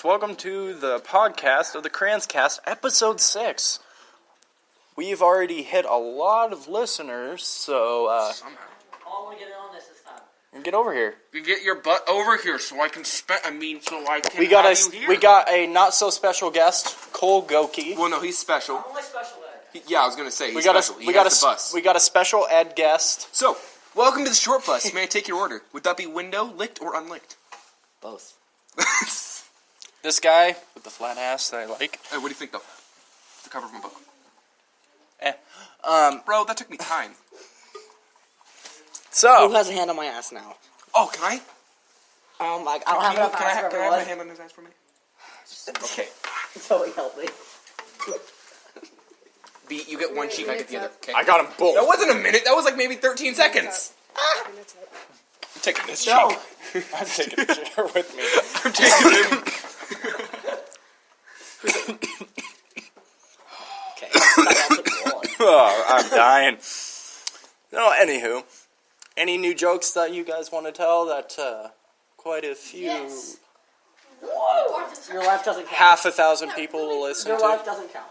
Welcome to the podcast of the Crayons Cast, episode 6. We've already hit a lot of listeners, so Somehow. I want to get in on this time. Get over here. You get your butt over here so I can so I can We got have you here. we got a not so special guest, Cole Goki. Well, no, he's special. I'm only special ed. Yeah, I was gonna say he's We got special. a The bus. we got a special ed guest. So, welcome to the short bus. May I take your order? Would that be window, licked, or unlicked? Both. This guy with the flat ass that I like. Hey, what do you think though? The cover of my book. Bro, that took me time. So Who has a hand on my ass now? Oh, can I? I don't have enough Can I ass for have my everyone. hand on his ass for me? Okay. Zoe, help me. B, you get one cheek, I get the other. Okay. I got him both. That wasn't a minute. That was like maybe 13 seconds. I'm taking this No. cheek. I'm taking a chair with me. I'm taking him. Okay. That's a cool one. Oh, I'm dying. No, anywho, any new jokes that you guys want to tell? That quite a few, Yes. Your life doesn't count. half a thousand people will listen Your to. life doesn't count.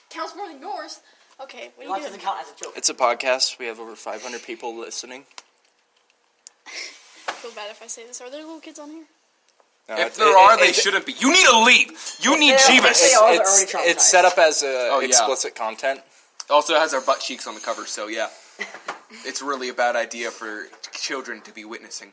Counts more than yours. Okay, what Your are life you doesn't doing? count as a joke. It's a podcast. We have over 500 people listening. I feel bad if I say this. Are there little kids on here? No, If there are, they it's- shouldn't be. You need to leave. You need they are, Jeebus. they are. It's, already traumatized. it's set up as Oh, yeah. explicit content. Also has our butt cheeks on the cover, so yeah. It's really a bad idea for children to be witnessing.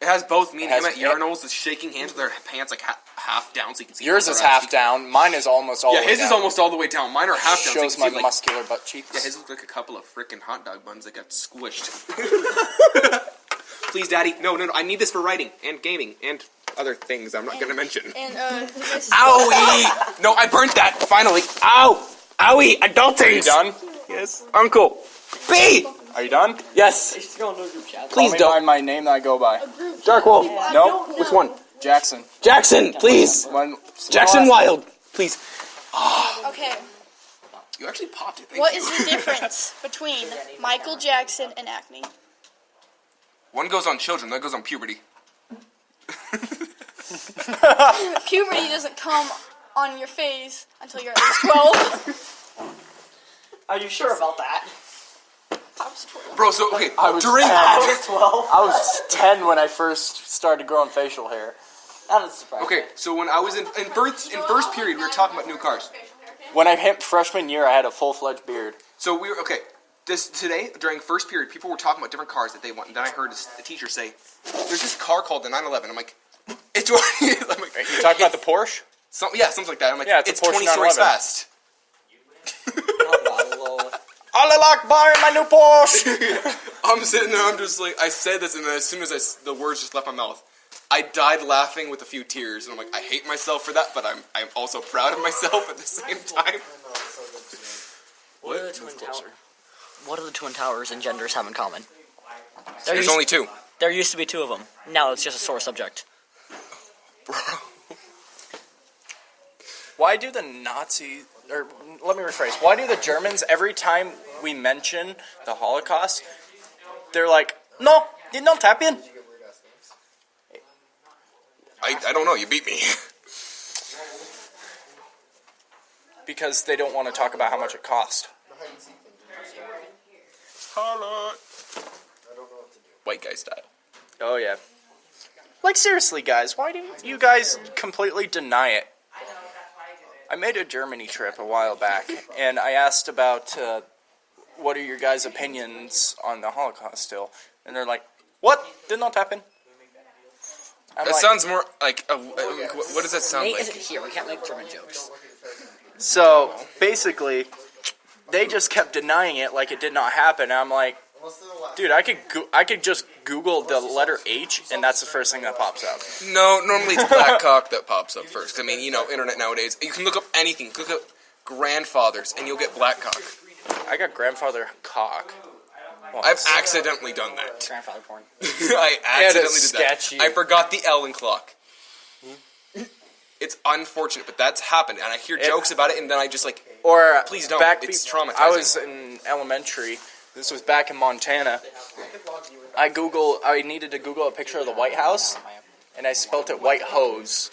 It has both me and It him has- at urinals, just shaking hands with their pants like half down so you can see. Yours both is our ass half cheeks. down. Mine is almost all Yeah, the way his down. is almost all the way down. Mine are half down. Shows so my you can see, like, muscular butt cheeks. yeah, his look like a couple of freaking hot dog buns that got squished. Please, Daddy. No. I need this for writing and gaming and other things I'm not going to mention. And this is Owie! No, I burnt that. Finally. Ow! Owie! Adulting! Are you done? Yes. Uncle. B! Are you done? Yes. It's going to a group chat. Please Call me don't. by my name that I go by. a group. Dark Wolf. I No? don't Which know. one? Jackson. Jackson, please. Jackson Wild. Please. Okay, You actually popped it. Thank what you. is the difference between Michael Jackson and acne? One goes on children, the other goes on puberty. Puberty doesn't come on your face until you're at least 12. Are you sure about that? Pops 12. Bro, so, okay, I was during... 10. I was 12. I was 10 when I first started growing facial hair. That is surprising. Okay, so when I was in first period, we were talking about new cars. When I hit freshman year, I had a full-fledged beard. So we were, okay, today, during first period, people were talking about different cars that they want, and then I heard the teacher say, there's this car called the 911. I'm like, it's... I'm like, You talking about the Porsche? something like that. I'm like, Yeah, it's a Porsche 20 stories 911. fast. Oh, Lord. Allah Akbar in my new Porsche! I'm sitting there, I'm just like, I said this, and then as soon as the words just left my mouth, I died laughing with a few tears, and I'm like, I hate myself for that, but I'm also proud of myself at the same time. What do the Twin Towers and genders have in common? There's only two. There used to be two of them. Now it's just a sore subject. Why do the Nazis, or let me rephrase, why do the Germans, every time we mention the Holocaust, they're like, no, did not happen. I don't know, you beat me. Because they don't want to talk about how much it cost. Holla. White guy style. Oh, yeah. Like, seriously, guys, why do you guys completely deny it? I made a Germany trip a while back, and I asked about what are your guys' opinions on the Holocaust still? And they're like, what? Did not happen. I'm That like, sounds more like, what does that sound Nate like? isn't here. We can't make German jokes. so, basically, they just kept denying it like it did not happen. And I'm like, dude, I could just Google the letter H, and that's the first thing that pops up. No, normally it's black cock that pops up first. I mean, you know, internet nowadays. You can look up anything. Look up grandfathers, and you'll get black cock. I got grandfather cock. once. I've accidentally done that. Grandfather porn. I accidentally did that. sketchy. I forgot the L in clock. It's unfortunate, but that's happened, and I hear jokes about it, and then I just like, Or please don't. It's traumatizing. I was in elementary. This was back in Montana. I needed to Google a picture of the White House, and I spelt it white hose.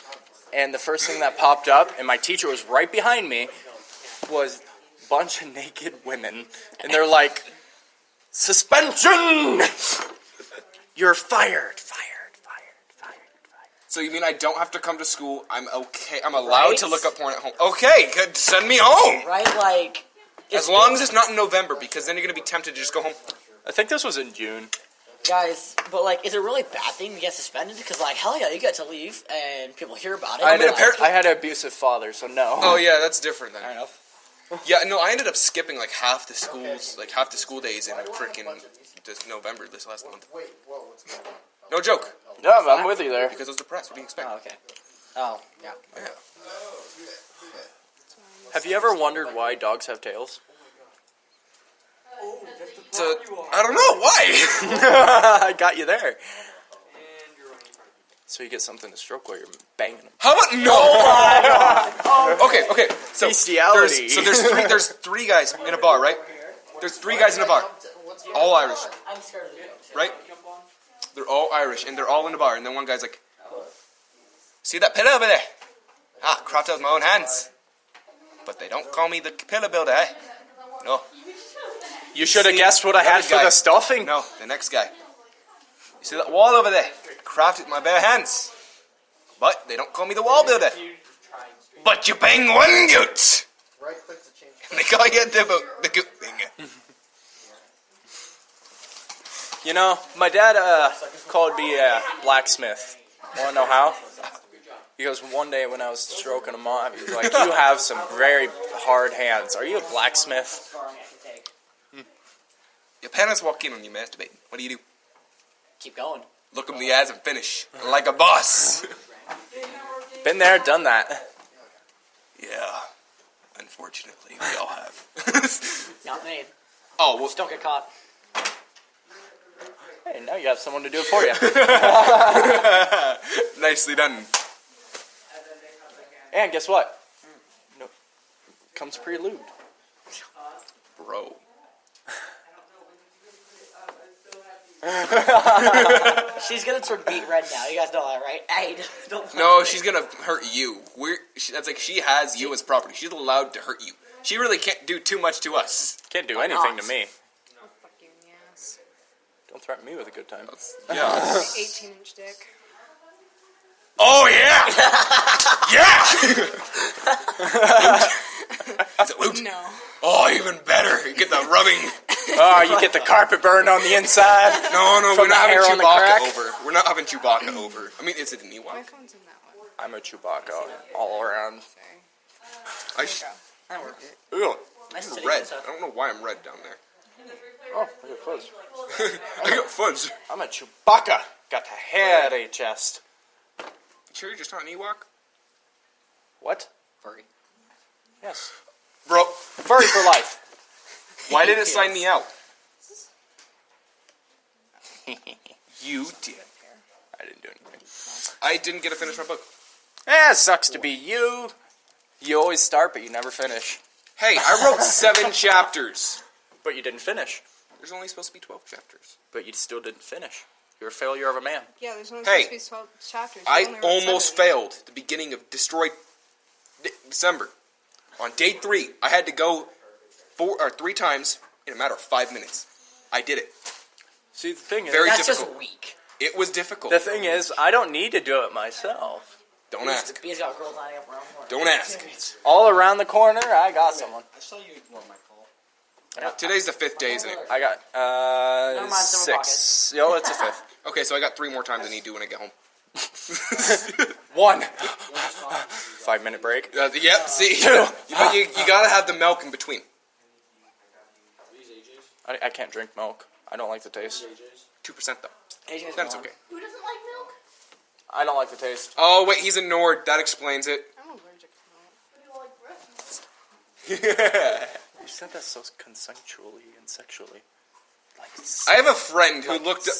And the first thing that popped up, and my teacher was right behind me, was a bunch of naked women. And they're like, suspension! You're fired. So you mean I don't have to come to school? I'm okay. I'm allowed to look up porn at home. Okay, good. Send me home. Right, like... As long as it's not in November, because then you're going to be tempted to just go home. I think this was in June. Guys, but like, is it really a bad thing to get suspended? Because like, hell yeah, you get to leave, and people hear about it. I had an abusive father, so no. Oh yeah, that's different then. Fair enough. Yeah, no, I ended up skipping like half the school days in freaking November this last month. No joke. No, I'm with you there. Because I was depressed. What do you expect? Oh, okay. Oh, yeah. Yeah. Have you ever wondered why dogs have tails? I don't know why. I got you there. So you get something to stroke while you're banging them. How about no? Okay. So Bestiality. there's three guys in a bar, right? There's three guys in a bar, all Irish, I'm scared of the jokes. right? They're all Irish, and they're all in a bar, and then one guy's like, "See that pillar over there? Ah, crafted with my own hands. But they don't call me the pillar builder, eh? No. You should have See, guessed what I had other for guy. the stuffing. No, the next guy. You see that wall over there? Crafted with my bare hands. But they don't call me the wall builder. But you bang one goat. And they call you the goat thing. You know, my dad called me a blacksmith. Want to know how? Because one day when I was stroking him off, he was like, "You have some very hard hands. Are you a blacksmith?" Your parents walk in on you masturbating. What do? Keep going. Look them in the eyes and finish. Like a boss. Been there, done that. Yeah. Unfortunately, we all have. Not me. Oh, well, Just don't get caught. Hey, now you have someone to do it for you. nicely done. And guess what? No, comes pre-lubed. Bro. She's gonna turn beet red now. You guys know that, right? Hey, don't. No, she's gonna hurt you. That's like she has you as property. She's allowed to hurt you. She really can't do too much to us. Can't do Why anything not? to me. I'll fuck you in the ass. Don't threaten me with a good time. Yeah. 18-inch dick. Oh yeah. Yeah. Is it lubed? No. Oh, even better. You get the rubbing. Oh, you get the carpet burned on the inside. No, From we're the not hair having on the crack? Chewbacca over. We're not having Chewbacca over. I mean, it's an My Ewok. phone's in that one. I'm a Chewbacca all around. Sorry. That worked. Ew, Nice I'm to red. see you. I don't know why I'm red down there. Oh, I got fuzz. I got fudge. I'm a Chewbacca. Got a hairy chest. You sure you're just not an Ewok? What? Furry. Yes. Bro, Furry for life. why did it sign me out? You did. I didn't do anything. I didn't get to finish my book. Eh, sucks to be you. You always start, but you never finish. Hey, I wrote 7 chapters. But you didn't finish. There's only supposed to be 12 chapters. But you still didn't finish. You're a failure of a man. Yeah, there's only Hey, supposed to be 12 chapters. You I only wrote almost 7. failed at the beginning of Destroyed December. On day 3, I had to go 3 times in a matter of 5 minutes. I did it. See, the thing is... Very That's difficult. just weak. It was difficult. The thing is, I don't need to do it myself. Don't ask. He's got girls lining up around the corner. Don't ask. All around the corner, I got someone. I saw you ignore my call. Today's the 5th day, isn't it? I got, Never mind, someone 6. Yo, it's a 5th. Okay, so I got 3 more times I need to do when I get home. 1. 5-minute break. Yep, see? But you gotta have the milk in between. I can't drink milk. I don't like the taste. 2% though. AJ's That's gone. okay. Who doesn't like milk? I don't like the taste. Oh, wait, he's a Nord. That explains it. I'm allergic to milk. Who do you like breast? You said that so consensually and sexually. Like, I have a friend who looked up...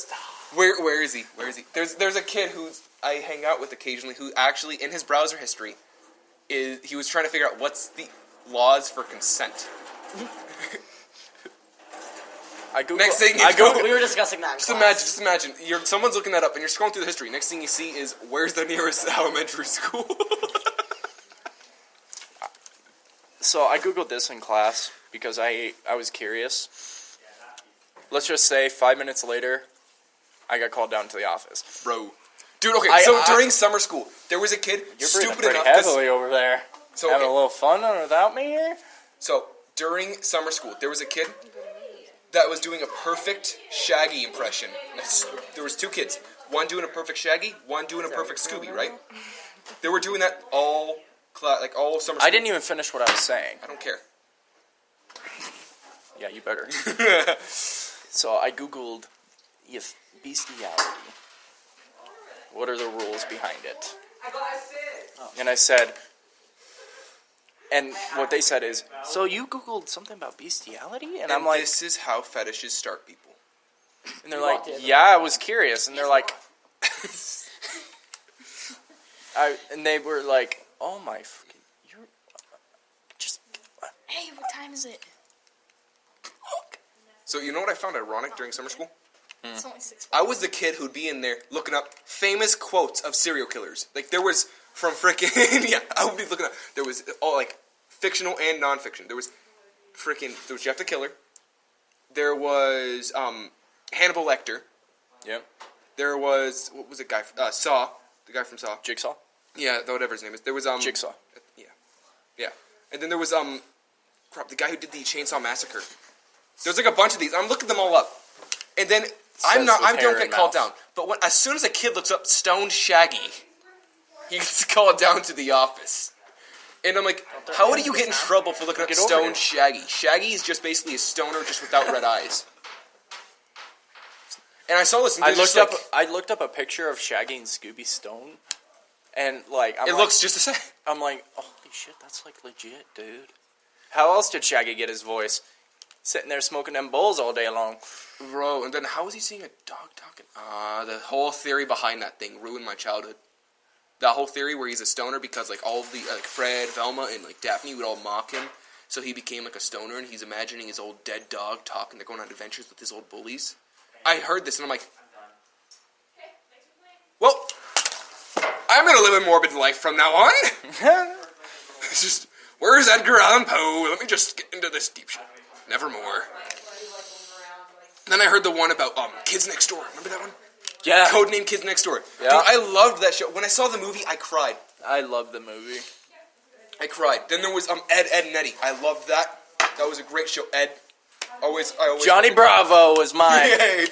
Where is he? Where is he? There's a kid who I hang out with occasionally who actually, in his browser history, he was trying to figure out what's the laws for consent. I Googled. Next thing you I know, Googled. We were discussing that. In just class. imagine. Someone's looking that up, and you're scrolling through the history. Next thing you see is where's the nearest elementary school? So I Googled this in class because I was curious. Let's just say 5 minutes later, I got called down to the office. Bro. Dude, okay, during summer school, there was a kid You're breathing stupid pretty enough. heavily over there. So, Having okay. a little fun without me here. So, during summer school, there was a kid that was doing a perfect Shaggy impression. There was two kids. One doing a perfect Shaggy, one doing a perfect Scooby, right? They were doing that all summer school. I didn't even finish what I was saying. I don't care. Yeah, you better. So I Googled if bestiality. What are the rules behind it? And I said, and what they said is, so you Googled something about bestiality? And I'm like, this is how fetishes start, people. and they're like, yeah, I was curious. And they're like, and they were like, oh my fucking, you're just, Hey, what time is it? So you know what I found ironic during summer school? It's only 6. I was the kid who'd be in there looking up famous quotes of serial killers. Like, there was from frickin' yeah, I would be looking up. There was all like fictional and non-fiction. There was Jeff the Killer. There was Hannibal Lecter. yeah, There was what was the guy? Saw, the guy from Saw. Jigsaw, Yeah, whatever his name is. There was Jigsaw. Yeah, and then there was the guy who did the Chainsaw Massacre. There's like a bunch of these. I'm looking them all up, and then I don't get called down. But as soon as a kid looks up Stone Shaggy, he gets called down to the office. And I'm like, how do you get in trouble for looking up Get over Stone here. Shaggy? Shaggy is just basically a stoner just without red eyes. And I saw this, and I they're just looked up a picture of Shaggy and Scooby Stone, and like it looks just the same. I'm like, holy shit, that's like legit, dude. How else did Shaggy get his voice? Sitting there smoking them bowls all day long. Bro, and then how was he seeing a dog talking? The whole theory behind that thing ruined my childhood. That whole theory where he's a stoner because like all of the like Fred, Velma, and like Daphne would all mock him, so he became like a stoner and he's imagining his old dead dog talking. They're going on adventures with his old bullies. I heard this and I'm like, well, I'm gonna live a morbid life from now on. It's just, where's Edgar Allan Poe? Let me just get into this deep shit. Nevermore. Then I heard the one about Kids Next Door. Remember that one? Yeah. Codename Kids Next Door. Yeah. Dude, I loved that show. When I saw the movie, I cried. I love the movie. I cried. Then there was Ed, and Eddie. I loved that. That was a great show. Ed. I always Johnny Bravo was mine. Yay.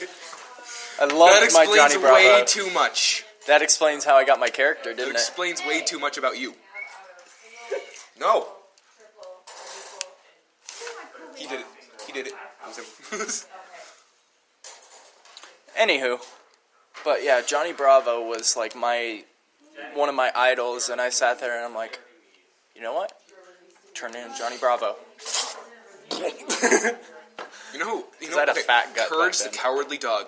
I That loved my explains Johnny Bravo. way too much. That explains how I got my character, That didn't it? explains way too much about you. No. He did it. He did it. It was him. Anywho, but yeah, Johnny Bravo was like one of my idols, and I sat there and I'm like, you know what? Turn in Johnny Bravo. You know who? I had a fat gut Courage back the then. Cowardly Dog.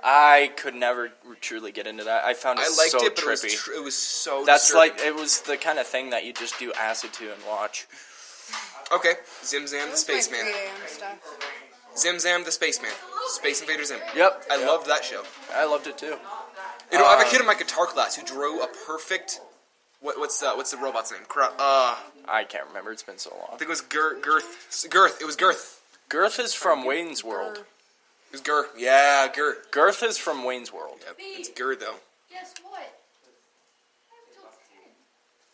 I could never truly get into that. I found it I liked so it, but trippy. it was so That's disturbing. like, it was the kind of thing that you just do acid to and watch. Okay, Zim Zam the That's my Spaceman. 3 a.m. stuff. Zim Zam the Spaceman. Space Invader Zim. Yep. I loved that show. I loved it too. You know, I have a kid in my guitar class who drew a perfect. What's the robot's name? I can't remember. It's been so long. I think it was Girth. It was Girth. Girth is from Wayne's World. It was Girth. Yeah, Girth. Girth is from Wayne's World. Yep, it's Girth though. Guess what?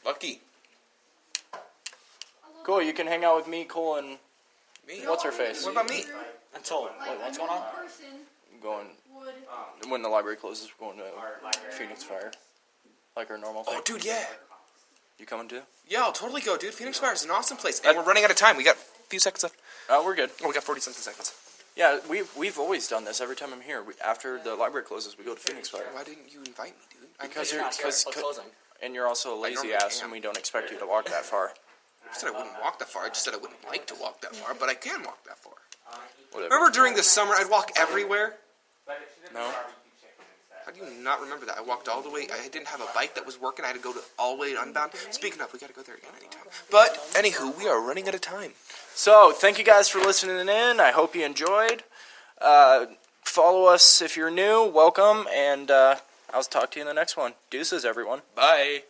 Lucky. Cool, you can hang out with me, Cole, and Me. what's her face? What about me? Until, wait, what's going on? Going, when the library closes, we're going to Phoenix Fire. Like our normal thing. Oh, dude, yeah. You coming too? Yeah, I'll totally go, dude. Phoenix Fire is an awesome place. And we're running out of time. We got a few seconds left. We're good. Oh, we got 40-something seconds. Yeah, we've always done this every time I'm here. After the library closes, we go to Phoenix Fire. Why didn't you invite me, dude? Because You're not here. It's closing. And you're also a lazy normally ass, am. and we don't expect you to walk that far. I said I wouldn't walk that far. I just said I wouldn't like to walk that far, but I can walk that far. Whatever. Remember during the summer, I'd walk everywhere? No? How do you not remember that? I walked all the way. I didn't have a bike that was working. I had to go all the way to Unbound. Speaking of, we got to go there again anytime. But, anywho, we are running out of time. So, thank you guys for listening in. I hope you enjoyed. Follow us if you're new. Welcome, and I'll talk to you in the next one. Deuces, everyone. Bye.